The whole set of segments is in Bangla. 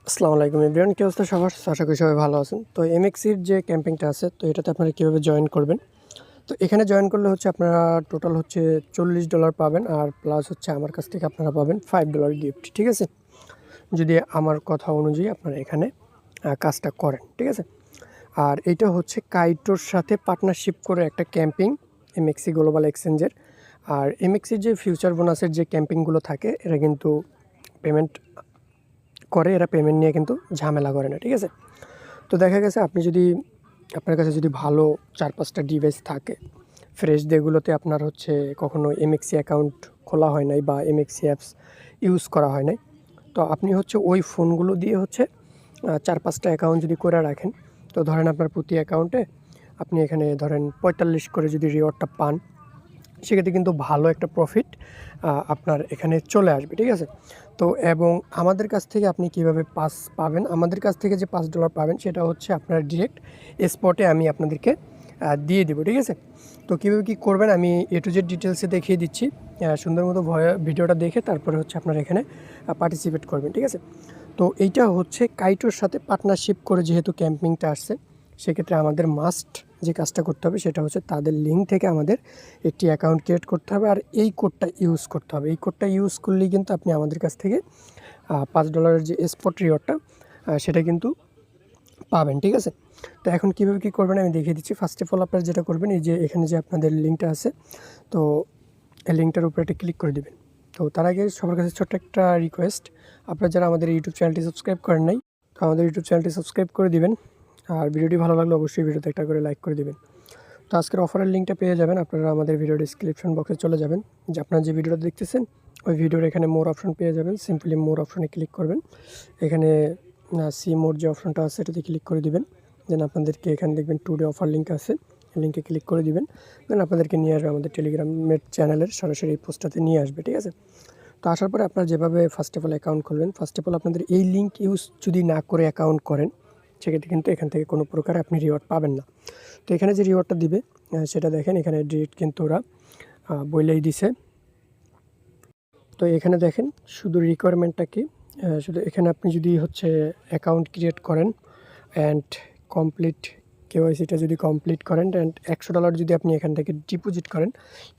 আসসালামু আলাইকুম এভরিওয়ান, কি অবস্থা সবার? আশা করি সবাই ভালো আছেন। তো এমএক্সির যে ক্যাম্পিংটা আছে, তো এটাতে আপনারা কীভাবে জয়েন করবেন? তো এখানে জয়েন করলে হচ্ছে আপনারা টোটাল হচ্ছে $40 পাবেন, আর প্লাস হচ্ছে আমার কাছ থেকে আপনারা পাবেন $5 গিফট, ঠিক আছে? যদি আমার কথা অনুযায়ী আপনারা এখানে কাজটা করেন, ঠিক আছে? আর এটা হচ্ছে কাইটোর সাথে পার্টনারশিপ করে একটা ক্যাম্পিং, এমএক্সি গ্লোবাল এক্সচেঞ্জের। আর এমএক্সির যে ফিউচার বোনাসের যে ক্যাম্পিংগুলো থাকে, এরা কিন্তু পেমেন্ট করে, এরা পেমেন্ট নিয়ে কিন্তু ঝামেলা করে না, ঠিক আছে? তো দেখা গেছে আপনি যদি আপনার কাছে যদি ভালো 4-5টা ডিভাইস থাকে, ফ্রেশ যেগুলোতে আপনার হচ্ছে কখনো এমএক্সি অ্যাকাউন্ট খোলা হয় নাই বা এমএক্সি অ্যাপস ইউজ করা হয় নাই, তো আপনি হচ্ছে ওই ফোনগুলো দিয়ে হচ্ছে 4-5টা অ্যাকাউন্ট যদি করে রাখেন, তো ধরেন আপনার প্রতি অ্যাকাউন্টে আপনি এখানে ধরেন 45 করে যদি রিওয়ার্ডটা পান, সেক্ষেত্রে কিন্তু ভালো একটা প্রফিট আপনার এখানে চলে আসবে, ঠিক আছে? তো এবং আমাদের কাছ থেকে আপনি কিভাবে পাস পাবেন? আমাদের কাছ থেকে যে $5 পাবেন সেটা হচ্ছে আপনার ডিরেক্ট স্পটে আমি আপনাদেরকে দিয়ে দেবো, ঠিক আছে? তো কীভাবে কী করবেন আমি এ টু জেড ডিটেলসে দেখিয়ে দিচ্ছি। সুন্দর মতো ভিডিওটা দেখে তারপরে হচ্ছে আপনারা এখানে পার্টিসিপেট করবেন, ঠিক আছে? তো এইটা হচ্ছে কাইটোর সাথে পার্টনারশিপ করে যেহেতু ক্যাম্পিংটা আসছে, সেক্ষেত্রে আমাদের মাস্ট যে কাজটা করতে হবে সেটা হচ্ছে তাদের লিঙ্ক থেকে আমাদের একটি অ্যাকাউন্ট ক্রিয়েট করতে হবে, আর এই কোডটা ইউজ করতে হবে। এই কোডটা ইউজ করলেই কিন্তু আপনি আমাদের কাছ থেকে $5 যে স্পট রিওয়ার্ডটা সেটা কিন্তু পাবেন, ঠিক আছে? তো এখন কীভাবে কী করবেন আমি দেখিয়ে দিচ্ছি। ফার্স্ট অফ অল আপনারা যেটা করবেন, এই যে এখানে যে আপনাদের লিঙ্কটা আছে, তো এই লিঙ্কটার উপরে একটা ক্লিক করে দেবেন। তো তার আগে সবার কাছে ছোট্ট একটা রিকোয়েস্ট, আপনারা যারা আমাদের ইউটিউব চ্যানেলটি সাবস্ক্রাইব করেন নাই, তো আমাদের ইউটিউব চ্যানেলটি সাবস্ক্রাইব করে দিবেন। আর ভিডিওটি ভালো লাগলে অবশ্যই ভিডিওতে একটা করে লাইক করে দিবেন। তো আজকের অফারের লিঙ্কটা পেয়ে যাবেন আপনারা আমাদের ভিডিও ডিসক্রিপশন বক্সে চলে যাবেন। যে আপনারা যে ভিডিওটা দেখতেছেন ওই ভিডিওর এখানে মোর অপশন পেয়ে যাবেন, সিম্পলি মোর অপশনে ক্লিক করবেন। এখানে সি মোর যে অপশনটা আছে এটাতে ক্লিক করে দিবেন। দেন আপনাদেরকে এখানে দেখবেন টুডে অফার লিঙ্ক আছে, লিঙ্কে ক্লিক করে দিবেন। দেন আপনাদেরকে নিয়ে আসবে আমাদের টেলিগ্রামের চ্যানেলের সরাসরি এই পোস্টটাতে নিয়ে আসবে, ঠিক আছে? তো আসার পরে আপনারা যেভাবে ফার্স্ট অফ অল অ্যাকাউন্ট খুলবেন, ফার্স্ট অফ অল আপনাদের এই লিঙ্ক ইউজ যদি না করে অ্যাকাউন্ট করেন, সেক্ষেত্রে কিন্তু এখান থেকে কোনো প্রকার আপনি রিওয়ার্ড পাবেন না। তো এখানে যে রিওয়ার্ডটা দিবে সেটা দেখেন, এখানে ডিরেক্ট কিন্তু ওরা বলেই দিছে। তো এখানে দেখেন শুধু রিকোয়ারমেন্টটা কি, শুধু এখানে আপনি যদি হচ্ছে অ্যাকাউন্ট ক্রিয়েট করেন অ্যান্ড কমপ্লিট কেওয়াইসিটা যদি কমপ্লিট করেন অ্যান্ড $100 যদি আপনি এখান থেকে ডিপোজিট করেন,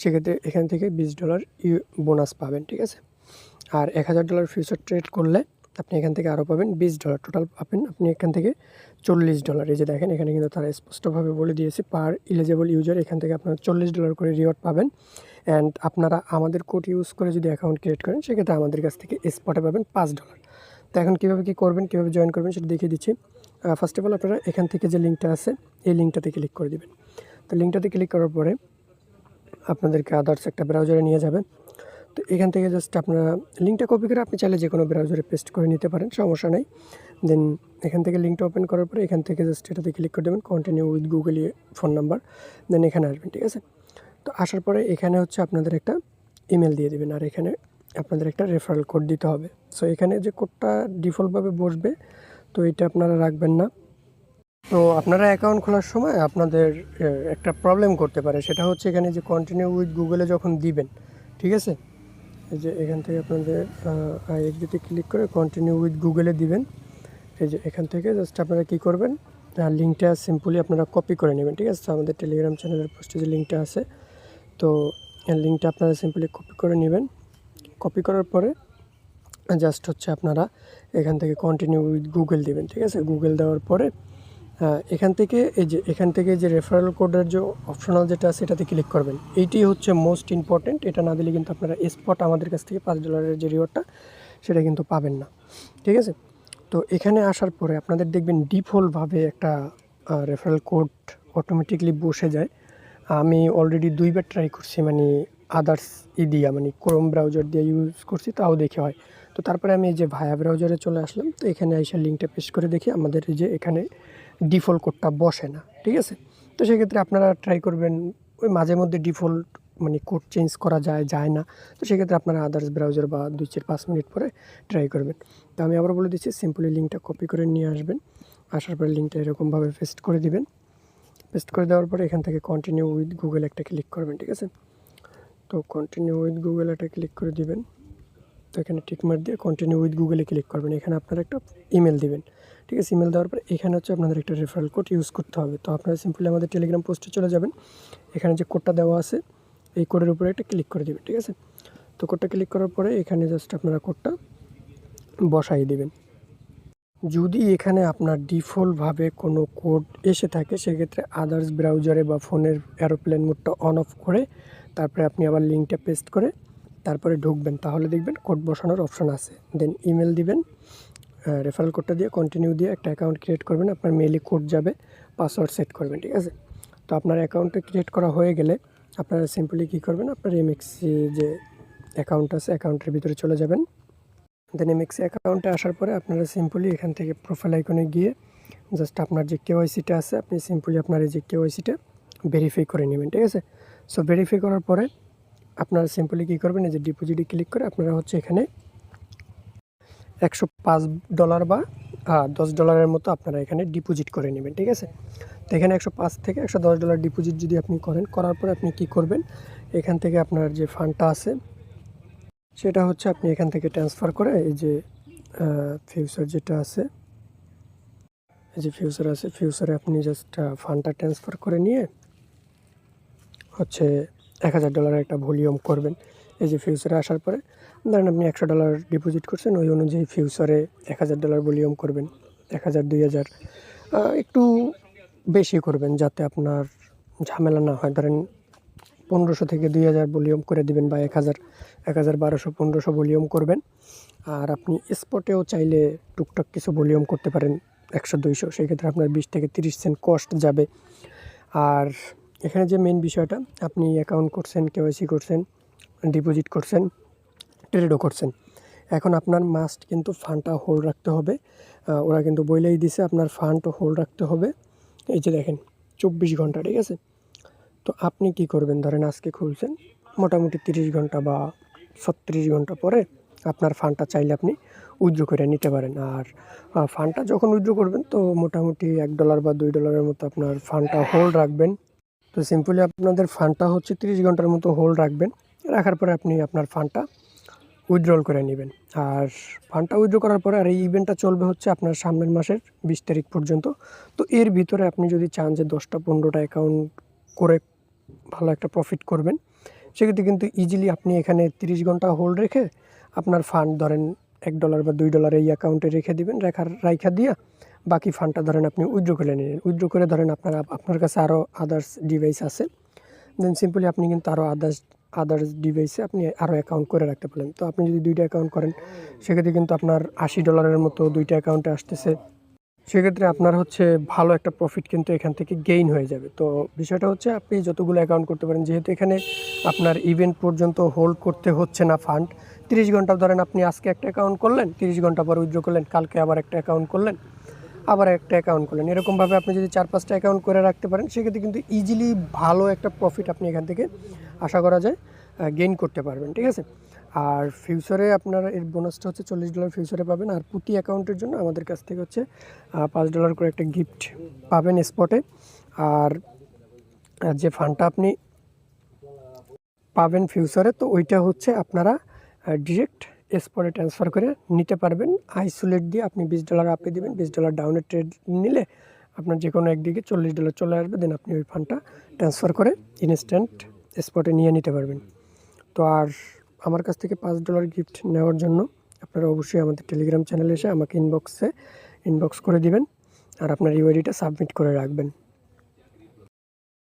সেক্ষেত্রে এখান থেকে $20 বোনাস পাবেন, ঠিক আছে? আর $1000 ফিউচার ট্রেড করলে আপনি এখান থেকে আরও পাবেন $20, টোটাল পাবেন আপনি এখান থেকে $40। এই যে দেখেন এখানে কিন্তু তারা স্পষ্টভাবে বলে দিয়েছে পার এলিজেবল ইউজার এখান থেকে আপনারা $40 করে রিওয়ার্ড পাবেন। অ্যান্ড আপনারা আমাদের কোড ইউজ করে যদি অ্যাকাউন্ট ক্রিয়েট করেন, সেক্ষেত্রে আমাদের কাছ থেকে স্পটে পাবেন $5। তো এখন কীভাবে কী করবেন, কীভাবে জয়েন করবেন সেটা দেখিয়ে দিচ্ছি। ফার্স্ট অফ অল আপনারা এখান থেকে যে লিঙ্কটা আছে এই লিঙ্কটাতে ক্লিক করে দেবেন। তো লিঙ্কটাতে ক্লিক করার পরে আপনাদেরকে আদার্স একটা ব্রাউজারে নিয়ে যাবেন। তো এখান থেকে জাস্ট আপনারা লিঙ্কটা কপি করে আপনি চাইলে যে কোনো ব্রাউজারে পেস্ট করে নিতে পারেন, সমস্যা নেই। দেন এখান থেকে লিঙ্কটা ওপেন করার পরে এখান থেকে জাস্ট এটাতে ক্লিক করে দেবেন, continue with Google phone number. Then এখানে আসবেন, ঠিক আছে? তো আসার পরে এখানে হচ্ছে আপনাদের একটা ইমেল দিয়ে দেবেন, আর এখানে আপনাদের একটা রেফারেল কোড দিতে হবে। সো এখানে যে কোডটা ডিফল্টভাবে বসবে, তো এটা আপনারা রাখবেন না। তো আপনারা অ্যাকাউন্ট খোলার সময় আপনাদের একটা প্রবলেম করতে পারে, সেটা হচ্ছে এখানে যে কন্টিনিউ উইথ গুগলে যখন দিবেন, ঠিক আছে? এই যে এখান থেকে আপনাদের আইএক্সিতে ক্লিক করে কন্টিনিউ উইথ গুগলে দিবেন। এই যে এখান থেকে জাস্ট আপনারা কী করবেন, লিঙ্কটা সিম্পলি আপনারা কপি করে নেবেন, ঠিক আছে? আমাদের টেলিগ্রাম চ্যানেলের পোস্টে যে লিঙ্কটা আছে, তো লিঙ্কটা আপনারা সিম্পলি কপি করে নেবেন। কপি করার পরে জাস্ট হচ্ছে আপনারা এখান থেকে কন্টিনিউ উইথ গুগল দিবেন, ঠিক আছে? গুগল দেওয়ার পরে এখান থেকে এখান থেকে যে রেফারেল কোডের যে অপশনাল যেটা আছে এটাতে ক্লিক করবেন। এইটাই হচ্ছে মোস্ট ইম্পর্ট্যান্ট, এটা না দিলে কিন্তু আপনারা স্পট আমাদের কাছ থেকে $5 যে রিওয়ার্ডটা সেটা কিন্তু পাবেন না, ঠিক আছে? তো এখানে আসার পরে আপনাদের দেখবেন ডিফল্টভাবে একটা রেফারেল কোড অটোমেটিকলি বসে যায়। আমি অলরেডি 2বার ট্রাই করছি, মানে আদার্স দিয়া মানে ক্রোম ব্রাউজার দিয়ে ইউজ করছি, তাও দেখে হয়। তো তারপরে আমি এই যে ভায়া ব্রাউজারে চলে আসলাম। তো এখানে এসে লিঙ্কটা পেস্ট করে দেখি আমাদের এই যে এখানে ডিফল্ট কোডটা বসে না, ঠিক আছে? তো সেক্ষেত্রে আপনারা ট্রাই করবেন, ওই মাঝে মধ্যে ডিফল্ট মানে কোড চেঞ্জ করা যায় না। তো সেক্ষেত্রে আপনারা আদার্স ব্রাউজার বা 2-4-5 মিনিট পরে ট্রাই করবেন। তো আমি আবার বলে দিচ্ছি, সিম্পলি লিঙ্কটা কপি করে নিয়ে আসবেন। আসার পরে লিঙ্কটা এরকমভাবে পেস্ট করে দিবেন। পেস্ট করে দেওয়ার পরে এখান থেকে কন্টিনিউ উইথ গুগল একটা ক্লিক করবেন, ঠিক আছে? তো কন্টিনিউ উইথ গুগল একটা ক্লিক করে দিবেন। তো এখানে টিকমার্ক দিয়ে কন্টিনিউ উইথ গুগলে ক্লিক করবেন। এখানে আপনারা একটা ইমেল দিবেন, ঠিক আছে? ইমেল দেওয়ার পরে এখানে হচ্ছে আপনাদের একটা রেফারেল কোড ইউজ করতে হবে। তো আপনারা সিম্পলি আমাদের টেলিগ্রাম পোস্টে চলে যাবেন, এখানে যে কোডটা দেওয়া আছে এই কোডের উপরে একটা ক্লিক করে দেবেন, ঠিক আছে? তো কোডটা ক্লিক করার পরে এখানে জাস্ট আপনারা কোডটা বসাই দিবেন। যদি এখানে আপনার ডিফল্টভাবে কোনো কোড এসে থাকে সেক্ষেত্রে আদার্স ব্রাউজারে বা ফোনের এরোপ্লেন মোডটা অন অফ করে তারপরে আপনি আবার লিঙ্কটা পেস্ট করে তারপরে ঢুকবেন, তাহলে দেখবেন কোড বসানোর অপশন আছে। দেন ইমেল দিবেন, রেফারেল কোডটা দিয়ে কন্টিনিউ দিয়ে একটা অ্যাকাউন্ট ক্রিয়েট করবেন, আপনার মেইলে কোড যাবে, পাসওয়ার্ড সেট করবেন, ঠিক আছে? তো আপনার অ্যাকাউন্টটা ক্রিয়েট করা হয়ে গেলে আপনারা সিম্পলি কী করবেন, আপনার এমএক্সি যে অ্যাকাউন্ট আছে অ্যাকাউন্টের ভিতরে চলে যাবেন। দেন এমএক্সি অ্যাকাউন্টে আসার পরে আপনারা সিম্পলি এখান থেকে প্রোফাইল আইকনে গিয়ে জাস্ট আপনার যে কেওয়াইসিটা আছে আপনি সিম্পলি আপনার এই যে কেওয়াইসিটা ভেরিফাই করে নেবেন, ঠিক আছে? সো ভেরিফাই করার পরে আপনারা সিম্পলি কী করবেন, এই যে ডিপোজিটে ক্লিক করে আপনারা হচ্ছে এখানে $105 বা $10 মতো আপনারা এখানে ডিপোজিট করে নেবেন, ঠিক আছে? তো এখানে 105 থেকে $110 ডিপোজিট যদি আপনি করার পরে আপনি কি করবেন, এখান থেকে আপনার যে ফান্ডটা আছে সেটা হচ্ছে আপনি এখান থেকে ট্রান্সফার করে এই যে ফিউচার যেটা আছে, এই যে ফিউচার আছে, ফিউচারে আপনি জাস্ট ফান্ডটা ট্রান্সফার করে নিয়ে হচ্ছে $1000 একটা ভলিউম করবেন। এই যে ফিউচারে আসার পরে ধরেন আপনি $100 ডিপোজিট করছেন, ওই অনুযায়ী ফিউচারে $1000 ভলিউম করবেন, 1000 2000 একটু বেশি করবেন যাতে আপনার ঝামেলা না হয়। ধরেন 1500 থেকে 2000 ভলিউম করে দিবেন বা 1000 1200 1500 ভলিউম করবেন। আর আপনি স্পটেও চাইলে টুকটাক কিছু ভলিউম করতে পারেন 100 200, সেই ক্ষেত্রে আপনার 20 থেকে 30 সেন্ট কস্ট যাবে। আর এখানে যে মেইন বিষয়টা, আপনি অ্যাকাউন্ট করছেন, কেওয়াইসি করছেন, ডিপোজিট করছেন, ট্রেডও করছেন, এখন আপনার মাস্ট কিন্তু ফান্ডটা হোল্ড রাখতে হবে। ওরা কিন্তু বলেই দিছে আপনার ফান্ড হোল্ড রাখতে হবে, এই যে দেখেন 24 ঘন্টা, ঠিক আছে? তো আপনি কি করবেন, ধরেন আজকে খুলছেন, মোটামুটি 30 ঘন্টা বা 36 ঘন্টা পরে আপনার ফান্ডটা চাইলে আপনি উইথড্র করে নিতে পারেন। আর ফান্ডটা যখন উইথড্র করবেন তো মোটামুটি $1 বা $2 মতো আপনার ফান্ডটা হোল্ড রাখবেন। তো সিম্পলি আপনাদের ফান্ডটা হচ্ছে 30 ঘন্টার মতো হোল্ড রাখবেন, রাখার পরে আপনি আপনার ফান্ডটা উইথড্রল করে নেবেন। আর ফান্ডটা উইথড্র করার পরে আর এই ইভেন্টটা চলবে হচ্ছে আপনার সামনের মাসের 20 তারিখ পর্যন্ত। তো এর ভিতরে আপনি যদি চান যে 10টা 15টা অ্যাকাউন্ট করে ভালো একটা প্রফিট করবেন, সেক্ষেত্রে কিন্তু ইজিলি আপনি এখানে 30 ঘন্টা হোল্ড রেখে আপনার ফান্ড ধরেন $1 বা $2 এই অ্যাকাউন্টে রেখে দিবেন, রাইখা দিয়া বাকি ফান্ডটা ধরেন আপনি উইথড্র করে নিলেন। উইথড্র করে ধরেন আপনার কাছে আরও আদার্স ডিভাইস আছে, দেন সিম্পলি আপনি কিন্তু আরও আদার্স ডিভাইসে আপনি আরও অ্যাকাউন্ট করে রাখতে পারেন। তো আপনি যদি 2টা অ্যাকাউন্ট করেন সেক্ষেত্রে কিন্তু আপনার $80 মতো 2টা অ্যাকাউন্টে আসতেছে, সেক্ষেত্রে আপনার হচ্ছে ভালো একটা প্রফিট কিন্তু এখান থেকে গেইন হয়ে যাবে। তো বিষয়টা হচ্ছে আপনি যতগুলো অ্যাকাউন্ট করতে পারেন, যেহেতু এখানে আপনার ইভেন্ট পর্যন্ত হোল্ড করতে হচ্ছে না ফান্ড, 30 ঘন্টা ধরেন আপনি আজকে একটা অ্যাকাউন্ট করলেন, 30 ঘন্টা পর উইথড্র করলেন, কালকে আবার একটা অ্যাকাউন্ট করলেন, আবার একটা অ্যাকাউন্ট করলেন, এরকমভাবে আপনি যদি 4-5টা অ্যাকাউন্ট করে রাখতে পারেন সেক্ষেত্রে কিন্তু ইজিলি ভালো একটা প্রফিট আপনি এখান থেকে আশা করা যায় গেইন করতে পারবেন, ঠিক আছে? আর ফিউচারে আপনারা এর বোনাসটা হচ্ছে $40 ফিউচারে পাবেন। আর প্রতি অ্যাকাউন্টের জন্য আমাদের কাছ থেকে হচ্ছে $5 করে একটা গিফট পাবেন স্পটে। আর যে ফান্ডটা আপনি পাবেন ফিউচারে, তো ওইটা হচ্ছে আপনারা ডিরেক্ট স্পটে ট্রান্সফার করে নিতে পারবেন। আইসোলেট দিয়ে আপনি $20 আপে দিবেন, $20 ডাউনের ট্রেড নিলে আপনার যে কোনো একদিকে $40 চলে আসবে, দেন আপনি ওই ফান্ডটা ট্রান্সফার করে ইনস্ট্যান্ট স্পটে নিয়ে নিতে পারবেন। তো আর আমার কাছ থেকে $5 গিফট নেওয়ার জন্য আপনারা অবশ্যই আমাদের টেলিগ্রাম চ্যানেলে এসে আমাকে ইনবক্স করে দিবেন আর আপনার ইউআইডিটা সাবমিট করে রাখবেন।